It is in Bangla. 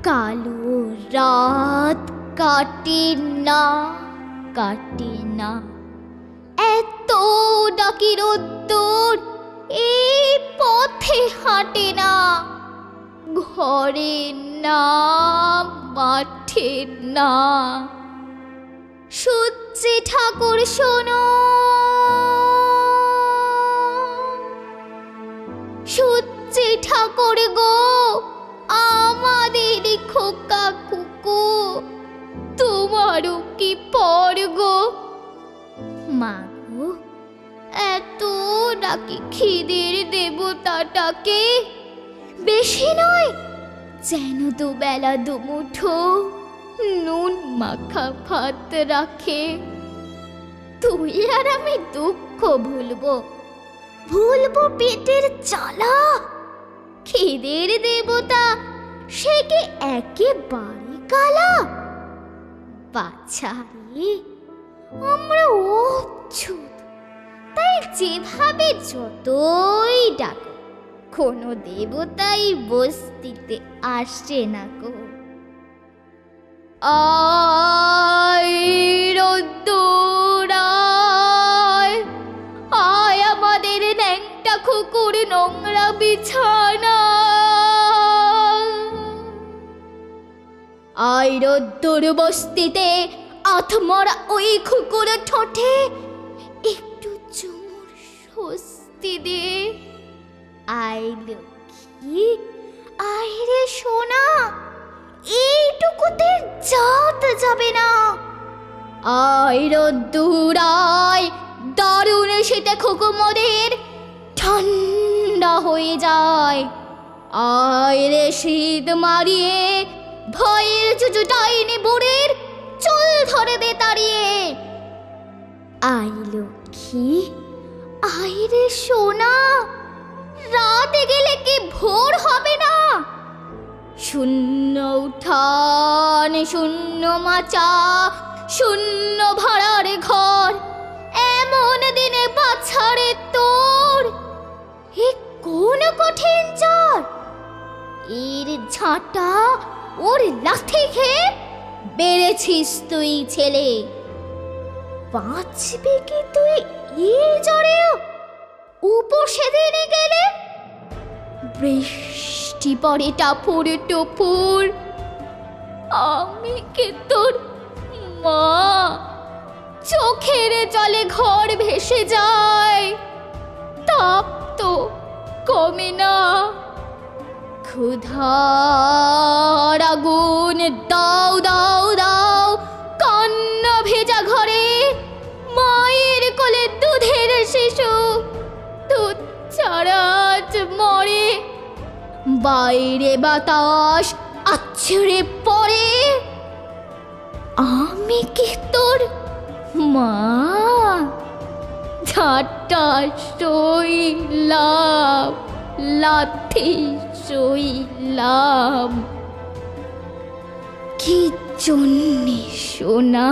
কালো রাত কাটে না, কাটে না, এত ডাকি রোদ্দুর এই পথে হাঁটে না। ঘরে না, মাঠে না, সূর্যে ঠাকুর শোনো, সূর্যে ঠাকুর গো, আমাদের খোকা কুকু তোমারও কি পর গো। মা গো, এত ডাকি খিদের দেবতাটাকে, বেশি নয় যেন দুবেলা দুমুঠো নুন মাখা ভাত রাখে। তুই আর আমি দুঃখ ভুলবো, ভুলবো পেটের জ্বালা। খিদের দেবতা সে কি একেবারে কালা? বাচ্চা রে, আমরা অচ্ছুত, তাই যেভাবে যতই ডাকো কোনো দেবতাই বস্তিতে আসে না গো। আয় রোদ্দুর আয়, আয় আমাদের ন্যাংটা কুকুর নোংরা বিছানা। আয় রোদ্দুর বস্তিতে আত্মরা ওই কুকুর ঠোঁটে একটু চুমুর স্বস্তি দে। আয় লক্ষ্মী, আয় রে সোনা, এইটুকুতে জাত যাবে না। আয় রোদ্দুর আয়, দারুণ শীতে খুকু মোদের ঠান্ডা হয়ে যায়। আয় রে শীত মারিয়ে, ভয়ের চুচুটাইনি বুড়ির চুল ধরে দে তাড়িয়ে। আয় লক্ষ্মী, আয় রে সোনা, রাতে গেলে কি ভোর হবে না? শূন্য উঠান, শূন্য মাচা, শূন্য ভাড়ার ঘর, এমন দিনে বাছারে তোর এ কোন কঠিন জ্বর। এর ঝাঁটা ওর লাথি খেয়ে বেড়েছিস তুই ছেলে, বাঁচবে কি তুই এই জ্বরেও উপসে দিনে গেলে? বৃষ্টি পড়ে টাপুর টুপুর, আমি কি তোর মা? চোখের জলে ঘর ভেসে যায়, তাপ তো কমে না। ক্ষুধার আগুন দাও দাও দাও, কান্না ভেজা ঘরে মায়ের কোলে দুধের শিশু দুধ ছাড়া আজ মরে। বাইরে বাতাস আছড়ে পড়ে, আমি কি তোর মা? ঝাঁটা সইলাম, লাথি সইলাম, কি জন্যে সোনা?